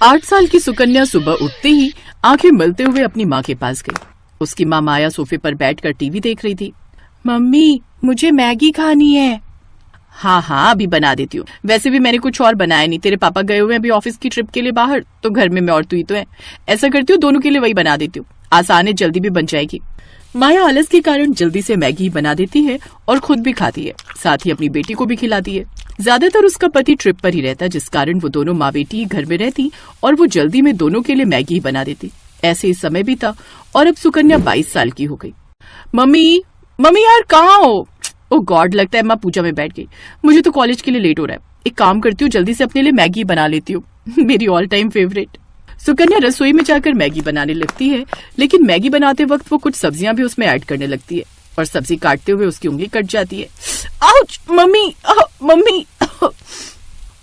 8 साल की सुकन्या सुबह उठते ही आंखें मलते हुए अपनी माँ के पास गई। उसकी माँ माया सोफे पर बैठकर टीवी देख रही थी। मम्मी, मुझे मैगी खानी है। हाँ हाँ, अभी बना देती हूँ। वैसे भी मैंने कुछ और बनाया नहीं, तेरे पापा गए हुए हैं अभी ऑफिस की ट्रिप के लिए बाहर, तो घर में मैं और तू ही तो है। ऐसा करती हूँ, दोनों के लिए वही बना देती हूँ, आसान है, जल्दी भी बन जाएगी। माया आलस के कारण जल्दी से मैगी बना देती है और खुद भी खाती है, साथ ही अपनी बेटी को भी खिलाती है। ज्यादातर उसका पति ट्रिप पर ही रहता, जिस कारण वो दोनों माँ बेटी घर में रहती और वो जल्दी में दोनों के लिए मैगी बना देती। ऐसे ही समय बीता और अब सुकन्या 22 साल की हो गई। मम्मी मम्मी यार कहाँ हो? ओ गॉड, लगता है माँ पूजा में बैठ गई। मुझे तो कॉलेज के लिए लेट हो रहा है। एक काम करती हूँ, जल्दी से अपने लिए मैगी बना लेती हूँ। मेरी ऑल टाइम फेवरेट। सुकन्या रसोई में जाकर मैगी बनाने लगती है, लेकिन मैगी बनाते वक्त वो कुछ सब्जियां भी उसमें ऐड करने लगती है और सब्जी काटते हुए उसकी उंगली कट जाती है। Ouch mummy, mummy.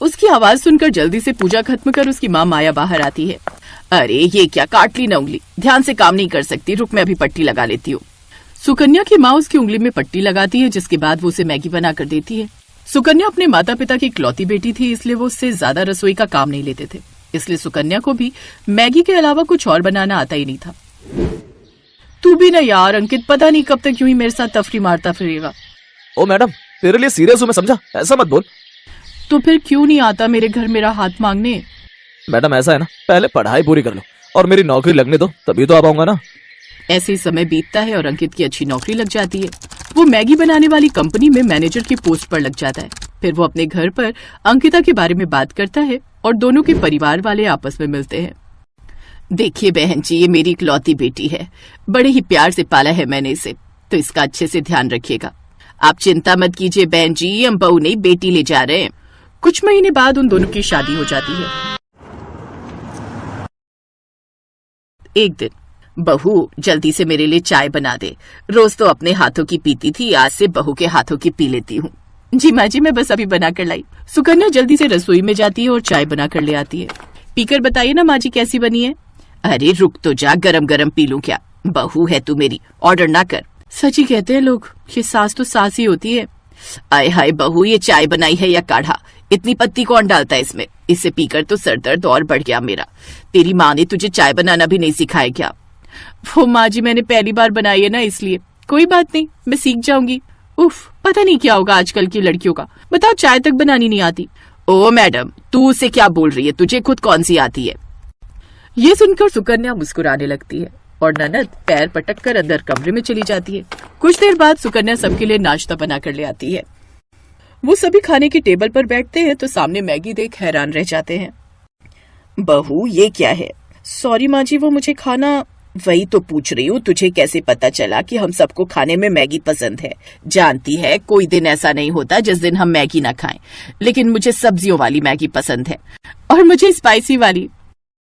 उसकी आवाज सुनकर जल्दी से पूजा खत्म कर उसकी माँ माया बाहर आती है। अरे ये क्या, काट ली ना उंगली, ध्यान से काम नहीं कर सकती, रुक मैं अभी पट्टी लगा लेती हूँ। सुकन्या की माँ उसकी उंगली में पट्टी लगाती है, जिसके बाद वो उसे मैगी बना कर देती है। सुकन्या अपने माता पिता की इकलौती बेटी थी, इसलिए वो उससे ज्यादा रसोई का काम नहीं लेते थे, इसलिए सुकन्या को भी मैगी के अलावा कुछ और बनाना आता ही नहीं था। तू भी ना यार अंकित, पता नहीं कब तक यूं ही मेरे साथ तफरी मारता फिरेगा। ओ मैडम, तेरे लिए सीरियस हूँ मैं, समझा? ऐसा मत बोल। तो फिर क्यों नहीं आता मेरे घर मेरा हाथ मांगने? मैडम ऐसा है ना, पहले पढ़ाई पूरी कर लो और मेरी नौकरी लगने दो, तभी तो आ पाऊंगा ना। ऐसे ही समय बीतता है और अंकित की अच्छी नौकरी लग जाती है। वो मैगी बनाने वाली कंपनी में मैनेजर की पोस्ट पर लग जाता है। फिर वो अपने घर पर अंकिता के बारे में बात करता है और दोनों के परिवार वाले आपस में मिलते हैं। देखिए बहन जी, ये मेरी इकलौती बेटी है, बड़े ही प्यार से पाला है मैंने इसे, तो इसका अच्छे से ध्यान रखिएगा। आप चिंता मत कीजिए बहन जी, हम बहू नहीं बेटी ले जा रहे हैं। कुछ महीने बाद उन दोनों की शादी हो जाती है। एक दिन, बहू जल्दी से मेरे लिए चाय बना दे, रोज तो अपने हाथों की पीती थी, आज से बहू के हाथों की पी लेती हूँ। जी माँ जी, मैं बस अभी बना कर लाई। सुकन्या जल्दी से रसोई में जाती है और चाय बना कर ले आती है। पीकर बताइए ना माँ जी कैसी बनी है। अरे रुक तो जा, गरम गरम पी लूं क्या? बहू है तू मेरी, ऑर्डर ना कर। सच ही कहते हैं लोग, ये सास तो सास ही होती है। आय हाय बहू, ये चाय बनाई है या काढ़ा? इतनी पत्ती कौन डालता है इसमें? इससे पीकर तो सर दर्द और बढ़ गया मेरा। तेरी माँ ने तुझे चाय बनाना भी नहीं सिखाया क्या? वो माँ जी, मैंने पहली बार बनाई है ना, इसलिए। कोई बात नहीं, मैं सीख जाऊंगी। उफ, पता नहीं क्या होगा आजकल की लड़कियों का। बताओ, चाय तक बनानी नहीं आती? ओ मैडम, तू उसे क्या बोल रही है? तुझे खुद कौन सी आती है? ये सुनकर सुकन्या मुस्कुराने लगती है और ननद पैर पटक कर अंदर कमरे में चली जाती है। कुछ देर बाद सुकन्या सबके लिए नाश्ता बना कर ले आती है। वो सभी खाने की टेबल पर बैठते हैं तो सामने मैगी देख हैरान रह जाते हैं। बहू ये क्या है? सॉरी माँ जी, वो मुझे खाना। वही तो पूछ रही हूँ, तुझे कैसे पता चला कि हम सबको खाने में मैगी पसंद है? जानती है, कोई दिन ऐसा नहीं होता जिस दिन हम मैगी ना खाएं, लेकिन मुझे सब्जियों वाली मैगी पसंद है और मुझे स्पाइसी वाली।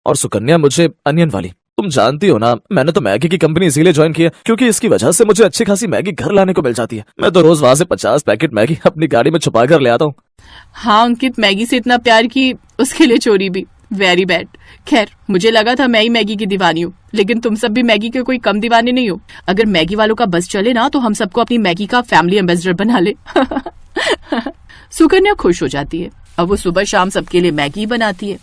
और सुकन्या मुझे अनियन वाली। तुम जानती हो ना, मैंने तो मैगी की कंपनी इसीलिए ज्वाइन की है क्योंकि इसकी वजह से मुझे अच्छी खासी मैगी घर लाने को मिल जाती है। मैं तो रोज वहाँ से 50 पैकेट मैगी अपनी गाड़ी में छुपा कर ले आता हूँ। हाँ अंकित, मैगी से इतना प्यार की उसके लिए चोरी भी, वेरी बैड। खैर, मुझे लगा था मैं ही मैगी की दीवानी हूँ, लेकिन तुम सब भी मैगी के कोई कम दीवाने नहीं हो। अगर मैगी वालों का बस चले ना तो हम सबको अपनी मैगी का फैमिली एम्बेसडर बना ले। सुकन्या खुश हो जाती है। अब वो सुबह शाम सबके लिए मैगी बनाती है।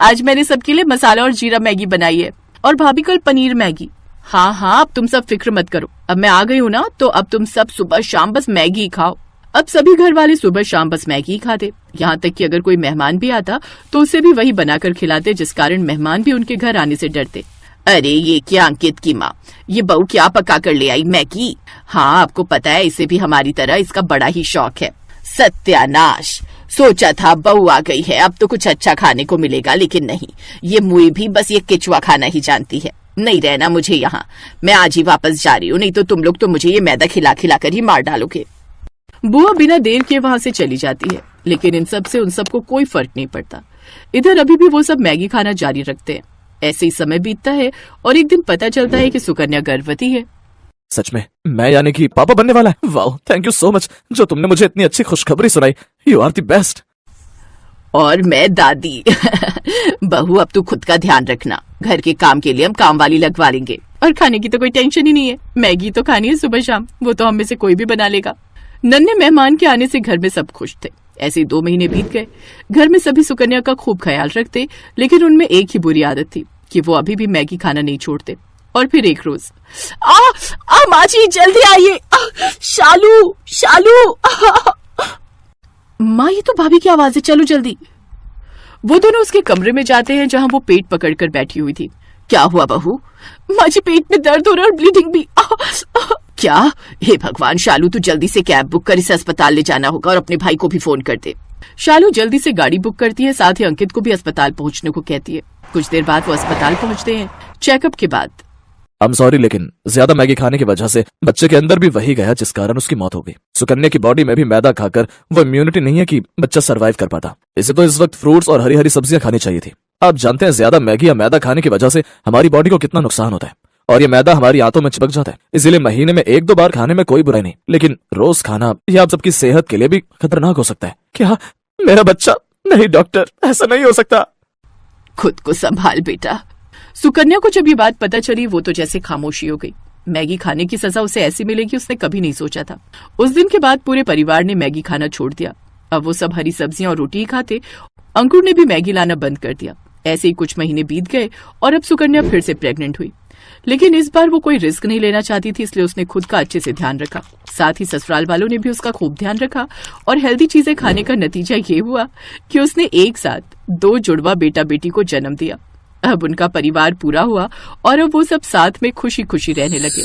आज मैंने सबके लिए मसाला और जीरा मैगी बनाई है और भाभी कल पनीर मैगी। हाँ हाँ, अब तुम सब फिक्र मत करो, अब मैं आ गई हूँ ना, तो अब तुम सब सुबह शाम बस मैगी खाओ। अब सभी घर वाले सुबह शाम बस मैगी खाते, यहाँ तक कि अगर कोई मेहमान भी आता तो उसे भी वही बनाकर खिलाते, जिस कारण मेहमान भी उनके घर आने से डरते। अरे ये क्या अंकित की माँ, ये बहू क्या पका कर ले आई मैगी? हाँ आपको पता है, इसे भी हमारी तरह इसका बड़ा ही शौक है। सत्यानाश, सोचा था बहू आ गई है अब तो कुछ अच्छा खाने को मिलेगा, लेकिन नहीं, ये मुई भी बस ये केचुआ खाना ही जानती है। नहीं रहना मुझे यहाँ, मैं आज ही वापस जा रही हूँ, नहीं तो तुम लोग तो मुझे ये मैदा खिला खिला कर ही मार डालोगे। बुआ बिना देर के वहां से चली जाती है, लेकिन इन सब से उन सबको कोई फर्क नहीं पड़ता। इधर अभी भी वो सब मैगी खाना जारी रखते हैं। ऐसे ही समय बीतता है और एक दिन पता चलता है कि सुकन्या गर्भवती है। सच में मैं यानी कि पापा बनने वाला है? Wow, thank you so much जो तुमने मुझे इतनी अच्छी खुशखबरी सुनाई। You are the best. और मैं दादी। बहू अब तू खुद का ध्यान रखना, घर के काम के लिए हम काम वाली लगवा लेंगे और खाने की तो कोई टेंशन ही नहीं है। मैगी तो खानी है सुबह शाम, वो तो हम में से कोई भी बना लेगा। नन्हे मेहमान के आने से घर में सब खुश थे। ऐसे 2 महीने बीत गए। घर में सभी सुकन्या का खूब ख्याल रखते, लेकिन उनमें एक ही बुरी आदत थी कि वो अभी भी मैगी खाना नहीं छोड़ते। और फिर एक रोज, माँ जी जल्दी आइए, शालू शालू। माँ ये तो भाभी की आवाज है, चलो जल्दी। वो दोनों उसके कमरे में जाते हैं जहां वो पेट पकड़कर बैठी हुई थी। क्या हुआ बहू? माँ जी पेट में दर्द हो रहा है और ब्लीडिंग भी। क्या? हे भगवान शालू, तू जल्दी से कैब बुक कर, इसे अस्पताल ले जाना होगा और अपने भाई को भी फोन कर दे। शालू जल्दी से गाड़ी बुक करती है, साथ ही अंकित को भी अस्पताल पहुंचने को कहती है। कुछ देर बाद वो अस्पताल पहुंचते हैं। चेकअप के बाद, आई एम सॉरी, लेकिन ज्यादा मैगी खाने की वजह से बच्चे के अंदर भी वही गया जिस कारण उसकी मौत हो गई। सुकन्या की बॉडी में भी मैदा खाकर वो इम्यूनिटी नहीं है कि बच्चा सरवाइव कर पाता। इसे तो इस वक्त फ्रूट्स और हरी हरी सब्जियां खानी चाहिए थी। आप जानते हैं ज्यादा मैगी या मैदा खाने की वजह से हमारी बॉडी को कितना नुकसान होता है, और ये मैदा हमारी आंतों में चिपक जाता है। इसीलिए महीने में 1-2 बार खाने में कोई बुराई नहीं, लेकिन रोज खाना यह आप सबकी सेहत के लिए भी खतरनाक हो सकता है। क्या मेरा बच्चा? नहीं डॉक्टर, ऐसा नहीं हो सकता। खुद को संभाल बेटा। सुकन्या को जब ये बात पता चली, वो तो जैसे खामोशी हो गई। मैगी खाने की सजा उसे ऐसी मिलेगी उसने कभी नहीं सोचा था। उस दिन के बाद पूरे परिवार ने मैगी खाना छोड़ दिया। अब वो सब हरी सब्जियां और रोटी ही खाते। अंकुर ने भी मैगी लाना बंद कर दिया। ऐसे ही कुछ महीने बीत गए और अब सुकन्या फिर से प्रेग्नेंट हुई, लेकिन इस बार वो कोई रिस्क नहीं लेना चाहती थी, इसलिए उसने खुद का अच्छे से ध्यान रखा। साथ ही ससुराल वालों ने भी उसका खूब ध्यान रखा और हेल्दी चीजें खाने का नतीजा ये हुआ कि उसने एक साथ 2 जुड़वा बेटा बेटी को जन्म दिया। अब उनका परिवार पूरा हुआ और अब वो सब साथ में खुशी खुशी रहने लगे।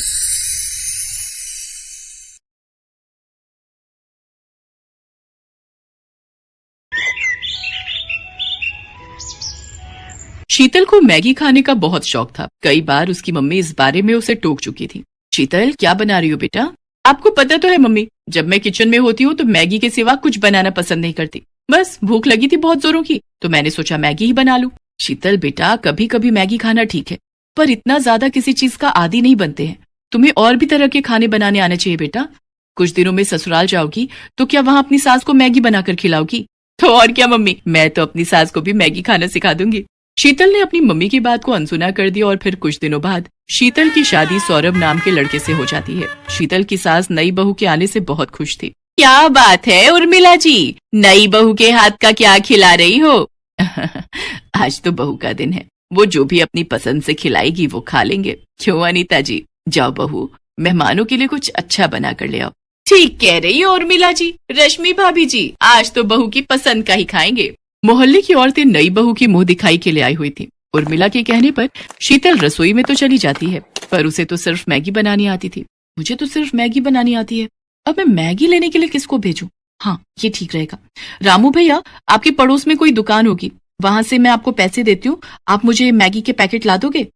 शीतल को मैगी खाने का बहुत शौक था। कई बार उसकी मम्मी इस बारे में उसे टोक चुकी थी। शीतल क्या बना रही हो बेटा? आपको पता तो है मम्मी, जब मैं किचन में होती हूँ तो मैगी के सिवा कुछ बनाना पसंद नहीं करती। बस भूख लगी थी बहुत जोरों की, तो मैंने सोचा मैगी ही बना लूं। शीतल बेटा, कभी कभी मैगी खाना ठीक है, पर इतना ज्यादा किसी चीज का आदी नहीं बनते हैं। तुम्हें और भी तरह के खाने बनाने आने चाहिए बेटा। कुछ दिनों में ससुराल जाओगी तो क्या वहाँ अपनी सास को मैगी बनाकर खिलाओगी? तो और क्या मम्मी, मैं तो अपनी सास को भी मैगी खाना सिखा दूंगी। शीतल ने अपनी मम्मी की बात को अनसुना कर दिया और फिर कुछ दिनों बाद शीतल की शादी सौरभ नाम के लड़के से हो जाती है। शीतल की सास नई बहू के आने से बहुत खुश थी। क्या बात है उर्मिला जी, नई बहू के हाथ का क्या खिला रही हो? आज तो बहू का दिन है, वो जो भी अपनी पसंद से खिलाएगी वो खा लेंगे। क्यों अनीता जी? जाओ बहू, मेहमानों के लिए कुछ अच्छा बना कर ले आओ। ठीक कह रही हो उर्मिला जी। रश्मि भाभी जी, आज तो बहू की पसंद का ही खाएंगे। मोहल्ले की औरतें नई बहू की मुंह दिखाई के लिए आई हुई थी। उर्मिला के कहने पर शीतल रसोई में तो चली जाती है, पर उसे तो सिर्फ मैगी बनानी आती थी। मुझे तो सिर्फ मैगी बनानी आती है, अब मैं मैगी लेने के लिए किसको भेजूं? हाँ, ये ठीक रहेगा। रामू भैया, आपके पड़ोस में कोई दुकान होगी, वहाँ से मैं आपको पैसे देती हूँ, आप मुझे मैगी के पैकेट ला दोगे?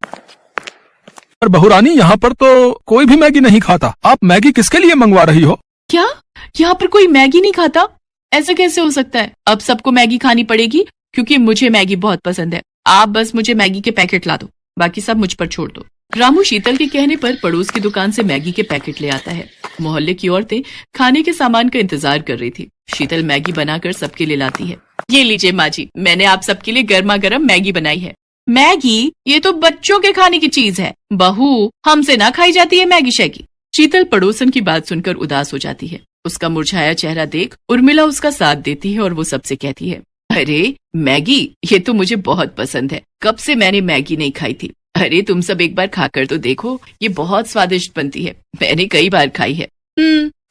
पर बहुरानी, यहाँ पर तो कोई भी मैगी नहीं खाता। आप मैगी किसके लिए मंगवा रही हो? क्या यहाँ पर कोई मैगी नहीं खाता? ऐसा कैसे हो सकता है? अब सबको मैगी खानी पड़ेगी क्योंकि मुझे मैगी बहुत पसंद है। आप बस मुझे मैगी के पैकेट ला दो, बाकी सब मुझ पर छोड़ दो। रामू शीतल के कहने पर पड़ोस की दुकान से मैगी के पैकेट ले आता है। मोहल्ले की औरतें खाने के सामान का इंतजार कर रही थी। शीतल मैगी बनाकर सबके लिए लाती है। ये लीजिए माँ जी, मैंने आप सबके लिए गर्मा गर्म मैगी बनाई है। मैगी? ये तो बच्चों के खाने की चीज है बहू, हमसे ना खाई जाती है मैगी शैगी। शीतल पड़ोसन की बात सुनकर उदास हो जाती है। उसका मुरझाया चेहरा देख उर्मिला उसका साथ देती है और वो सबसे कहती है, अरे मैगी, ये तो मुझे बहुत पसंद है, कब से मैंने मैगी नहीं खाई थी। अरे तुम सब एक बार खाकर तो देखो, ये बहुत स्वादिष्ट बनती है, मैंने कई बार खाई है।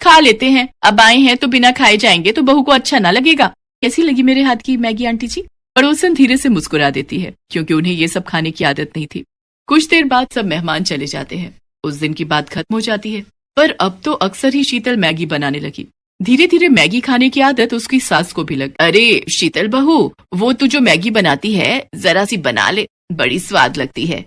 खा लेते हैं, अब आए हैं तो बिना खाए जाएंगे तो बहू को अच्छा ना लगेगा। कैसी लगी मेरे हाथ की मैगी आंटी जी? पड़ोसन धीरे से मुस्कुरा देती है, क्योंकि उन्हें ये सब खाने की आदत नहीं थी। कुछ देर बाद सब मेहमान चले जाते हैं। उस दिन की बात खत्म हो जाती है, पर अब तो अक्सर ही शीतल मैगी बनाने लगी। धीरे धीरे मैगी खाने की आदत उसकी सास को भी लगी। अरे शीतल बहू, वो तू जो मैगी बनाती है जरा सी बना ले, बड़ी स्वाद लगती है।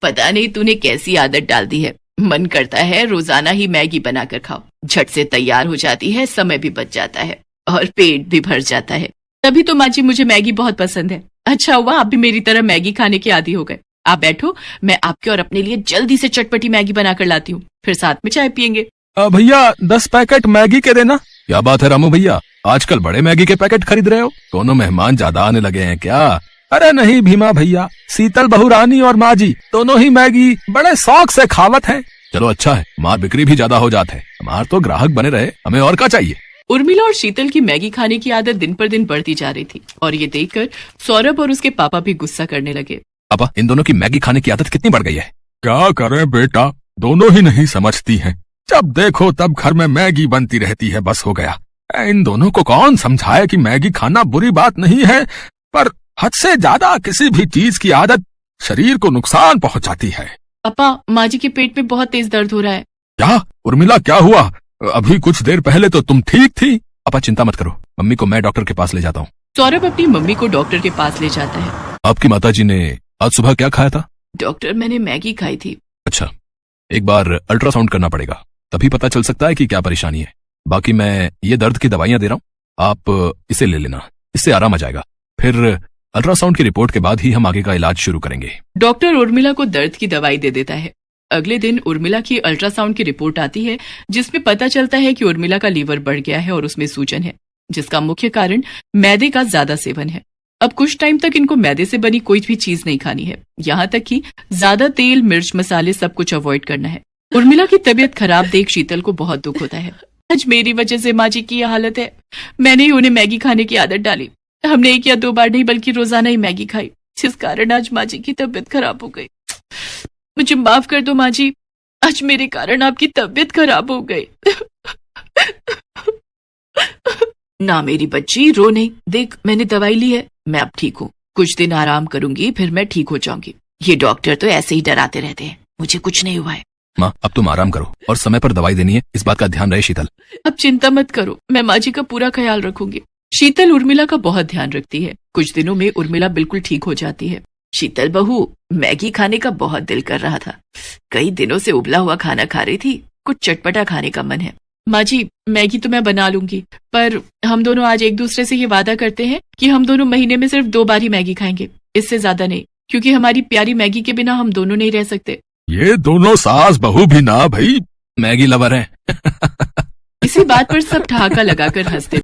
पता नहीं तूने कैसी आदत डाल दी है, मन करता है रोजाना ही मैगी बनाकर खाओ। झट से तैयार हो जाती है, समय भी बच जाता है और पेट भी भर जाता है। तभी तो माँ जी मुझे मैगी बहुत पसंद है। अच्छा हुआ आप भी मेरी तरह मैगी खाने के आदी हो गए। आप बैठो, मैं आपके और अपने लिए जल्दी से चटपटी मैगी बनाकर लाती हूँ, फिर साथ में चाय पियेंगे। भैया 10 पैकेट मैगी के देना। क्या बात है रामू भैया, आजकल बड़े मैगी के पैकेट खरीद रहे हो? दोनों मेहमान ज्यादा आने लगे हैं क्या? अरे नहीं भीमा भैया, शीतल बहुरानी और माँ जी दोनों ही मैगी बड़े शौक से खावत हैं। चलो अच्छा है, हमार बिक्री भी ज्यादा हो जाते है, हमार तो ग्राहक बने रहे, हमें और क्या चाहिए। उर्मिला और शीतल की मैगी खाने की आदत दिन पर दिन बढ़ती जा रही थी और ये देखकर सौरभ और उसके पापा भी गुस्सा करने लगे। पापा, इन दोनों की मैगी खाने की आदत कितनी बढ़ गई है। क्या करें बेटा, दोनों ही नहीं समझती हैं। जब देखो तब घर में मैगी बनती रहती है, बस हो गया। इन दोनों को कौन समझाए कि मैगी खाना बुरी बात नहीं है, पर हद से ज्यादा किसी भी चीज की आदत शरीर को नुकसान पहुंचाती है। पापा, माँ जी के पेट में बहुत तेज दर्द हो रहा है। क्या उर्मिला, क्या हुआ? अभी कुछ देर पहले तो तुम ठीक थी। पापा चिंता मत करो, मम्मी को मैं डॉक्टर के पास ले जाता हूँ। सौरभ अपनी मम्मी को डॉक्टर के पास ले जाता है। आपकी माताजी ने आज सुबह क्या खाया था? डॉक्टर, मैंने मैगी खाई थी। अच्छा, एक बार अल्ट्रासाउंड करना पड़ेगा, तभी पता चल सकता है कि क्या परेशानी है। बाकी मैं ये दर्द की दवाइयां दे रहा हूँ, आप इसे ले लेना, इससे आराम आ जाएगा। फिर अल्ट्रासाउंड की रिपोर्ट के बाद ही हम आगे का इलाज शुरू करेंगे। डॉक्टर उर्मिला को दर्द की दवाई दे देता है। अगले दिन उर्मिला की अल्ट्रासाउंड की रिपोर्ट आती है, जिसमें पता चलता है कि उर्मिला का लीवर बढ़ गया है और उसमें सूजन है, जिसका मुख्य कारण मैदे का ज्यादा सेवन है। अब कुछ टाइम तक इनको मैदे से बनी कोई भी चीज नहीं खानी है, यहाँ तक कि ज्यादा तेल, मिर्च, मसाले सब कुछ अवॉइड करना है। उर्मिला की तबीयत खराब देख शीतल को बहुत दुख होता है। आज मेरी वजह से माँ जी की यह हालत है। मैंने ही उन्हें मैगी खाने की आदत डाली। हमने एक या दो बार नहीं बल्कि रोजाना ही मैगी खाई, जिस कारण आज माँ जी की तबीयत खराब हो गई। मुझे माफ कर दो माँ जी, आज मेरे कारण आपकी तबीयत खराब हो गई। ना मेरी बच्ची, रो नहीं। देख, मैंने दवाई ली है, मैं अब ठीक हूँ। कुछ दिन आराम करूंगी, फिर मैं ठीक हो जाऊंगी। ये डॉक्टर तो ऐसे ही डराते रहते हैं, मुझे कुछ नहीं हुआ है। माँ, अब तुम आराम करो और समय पर दवाई देनी है, इस बात का ध्यान रहे शीतल। अब चिंता मत करो, मैं माँ जी का पूरा ख्याल रखूंगी। शीतल उर्मिला का बहुत ध्यान रखती है। कुछ दिनों में उर्मिला बिल्कुल ठीक हो जाती है। शीतल बहू, मैगी खाने का बहुत दिल कर रहा था। कई दिनों से उबला हुआ खाना खा रही थी, कुछ चटपटा खाने का मन है। माँ जी, मैगी तो मैं बना लूंगी, पर हम दोनों आज एक दूसरे से ये वादा करते हैं कि हम दोनों महीने में सिर्फ 2 बार ही मैगी खाएंगे, इससे ज्यादा नहीं, क्योंकि हमारी प्यारी मैगी के बिना हम दोनों नहीं रह सकते। ये दोनों सास बहू भी ना भाई मैगी लवर हैं। इसी बात पर सब ठहाका लगाकर हंसते